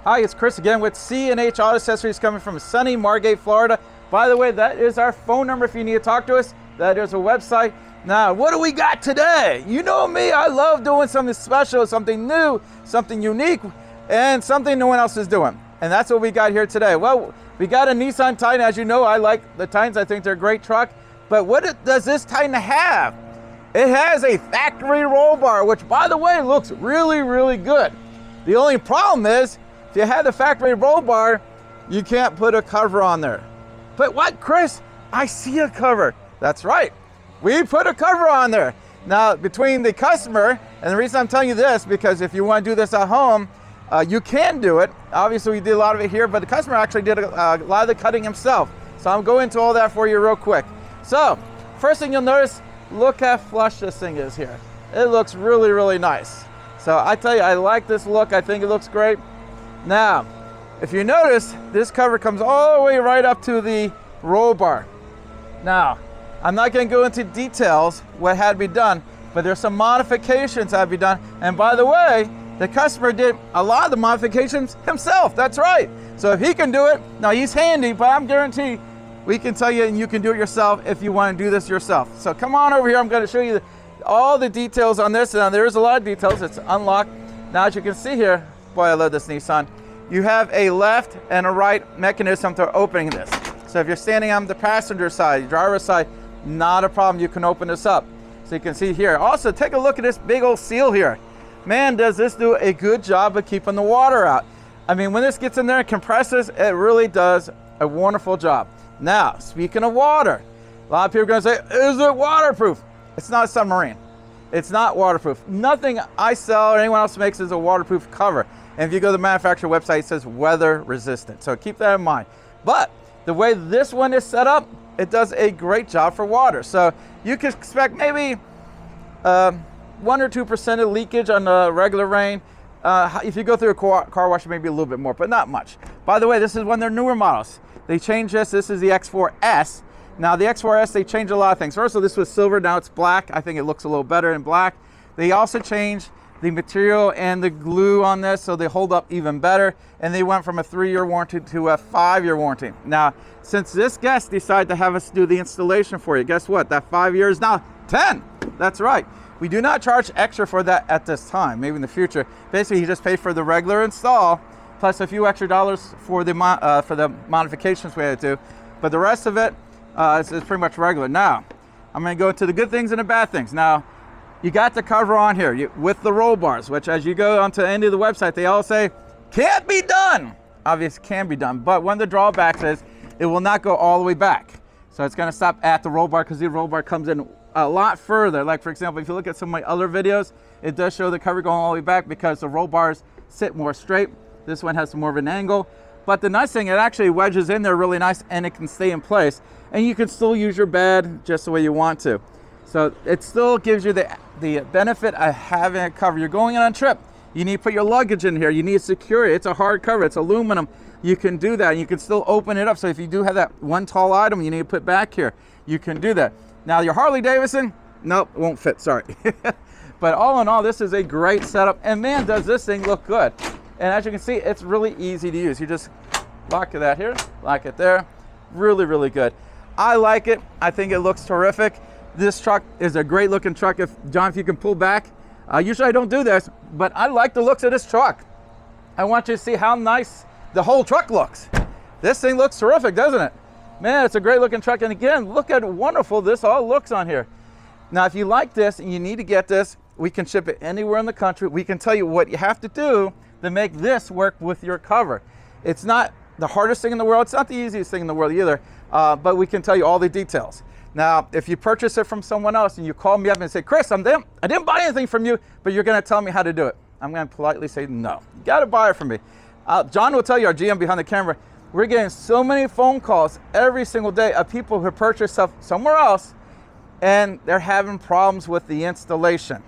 Hi, it's Chris again with C&H Auto Accessories coming from sunny Margate, Florida. By the way, that is our phone number if you need to talk to us. That is our website. Now, what do we got today? You know me, I love doing something special, something new, something unique, and something no one else is doing. And that's what we got here today. Well, we got a Nissan Titan. As you know, I like the Titans. I think they're a great truck. But what does this Titan have? It has a factory roll bar, which, by the way, looks really, really good. The only problem is, if you have the factory roll bar, you can't put a cover on there. But what, Chris? I see a cover. That's right. We put a cover on there. Now, between the customer, and the reason I'm telling you this, because if you want to do this at home, you can do it. Obviously, we did a lot of it here, but the customer actually did a lot of the cutting himself. So I'm going into all that for you real quick. So, first thing you'll notice, look how flush this thing is here. It looks really, really nice. So I tell you, I like this look. I think it looks great. Now, if you notice, this cover comes all the way right up to the roll bar. Now, I'm not going to go into details what had to be done, but there's some modifications that had to be done. And by the way, the customer did a lot of the modifications himself. That's right. So if he can do it, now he's handy, but I'm guaranteed we can tell you and you can do it yourself if you want to do this yourself. So come on over here. I'm going to show you all the details on this. Now, there is a lot of details. It's unlocked. Now, as you can see here, boy, I love this Nissan. You have a left and a right mechanism for opening this. So if you're standing on the passenger side, driver's side, not a problem. You can open this up. So you can see here. Also, take a look at this big old seal here. Man, does this do a good job of keeping the water out. I mean, when this gets in there and compresses, it really does a wonderful job. Now, speaking of water, a lot of people are going to say, is it waterproof? It's not a submarine. It's not waterproof. Nothing I sell or anyone else makes is a waterproof cover. And if you go to the manufacturer website, it says weather resistant. So keep that in mind. But the way this one is set up, it does a great job for water. So you can expect maybe 1 or 2% of leakage on the regular rain. If you go through a car wash, maybe a little bit more, but not much. By the way, this is one of their newer models. They changed this. This is the X4S. Now, the X4S, they changed a lot of things. First of all, this was silver. Now it's black. I think it looks a little better in black. They also changed the material and the glue on this, so they hold up even better. And they went from a 3-year warranty to a 5-year warranty. Now, since this guest decided to have us do the installation for you, guess what? That 5 years now 10. That's right. We do not charge extra for that at this time. Maybe in the future. Basically, you just pay for the regular install plus a few extra dollars for the modifications we had to do. But the rest of it is pretty much regular. Now, I'm going to go into the good things and the bad things. Now, you got the cover on here with the roll bars, which as you go onto the end of the website, they all say, can't be done. Obviously, can be done. But one of the drawbacks is it will not go all the way back. So it's going to stop at the roll bar because the roll bar comes in a lot further. Like, for example, if you look at some of my other videos, it does show the cover going all the way back because the roll bars sit more straight. This one has more of an angle. But the nice thing, it actually wedges in there really nice and it can stay in place. And you can still use your bed just the way you want to. So it still gives you the benefit of having a cover. You're going on a trip. You need to put your luggage in here. You need to secure it. It's a hard cover. It's aluminum. You can do that. You can still open it up. So if you do have that one tall item you need to put back here, you can do that. Now your Harley Davidson, nope, won't fit, sorry. But all in all, this is a great setup. And man, does this thing look good. And as you can see, it's really easy to use. You just lock that here, lock it there. Really, really good. I like it. I think it looks terrific. This truck is a great looking truck. John, if you can pull back. Usually I don't do this, but I like the looks of this truck. I want you to see how nice the whole truck looks. This thing looks terrific, doesn't it? Man, it's a great looking truck. And again, look at wonderful this all looks on here. Now, if you like this and you need to get this, we can ship it anywhere in the country. We can tell you what you have to do to make this work with your cover. It's not the hardest thing in the world. It's not the easiest thing in the world either, but we can tell you all the details. Now, if you purchase it from someone else and you call me up and say, Chris, I didn't buy anything from you, but you're going to tell me how to do it. I'm going to politely say, no, you got to buy it from me. John will tell you, our GM behind the camera, we're getting so many phone calls every single day of people who purchase stuff somewhere else and they're having problems with the installation.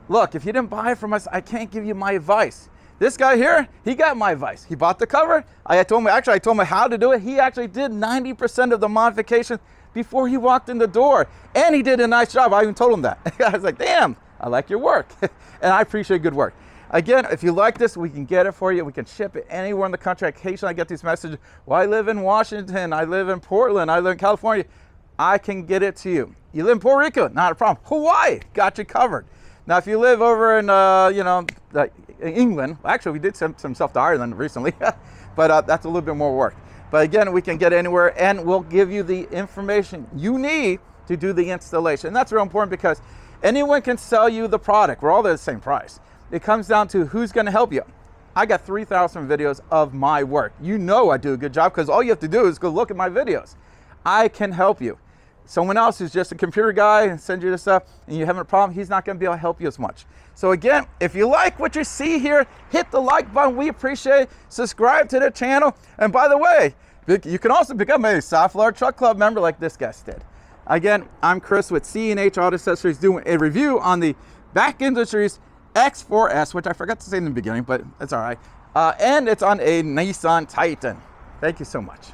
Look, if you didn't buy it from us, I can't give you my advice. This guy here, he got my advice. He bought the cover. I told him how to do it. He actually did 90% of the modifications before he walked in the door. And he did a nice job. I even told him that. I was like, damn, I like your work. And I appreciate good work. Again, if you like this, we can get it for you. We can ship it anywhere in the country. Occasionally I get these messages, well, I live in Washington, I live in Portland, I live in California. I can get it to you. You live in Puerto Rico, not a problem. Hawaii, got you covered. Now, if you live over in, England, actually, we did send some stuff to Ireland recently, but that's a little bit more work. But again, we can get anywhere, and we'll give you the information you need to do the installation. And that's real important because anyone can sell you the product. We're all at the same price. It comes down to who's going to help you. I got 3,000 videos of my work. You know I do a good job because all you have to do is go look at my videos. I can help you. Someone else who's just a computer guy and send you this stuff and you're having a problem, he's not going to be able to help you as much. So again, if you like what you see here, hit the like button. We appreciate it. Subscribe to the channel. And by the way, you can also become a South Florida Truck Club member like this guy did. Again, I'm Chris with C&H Auto Accessories doing a review on the Bak Industries X4S, which I forgot to say in the beginning, but it's all right. And it's on a Nissan Titan. Thank you so much.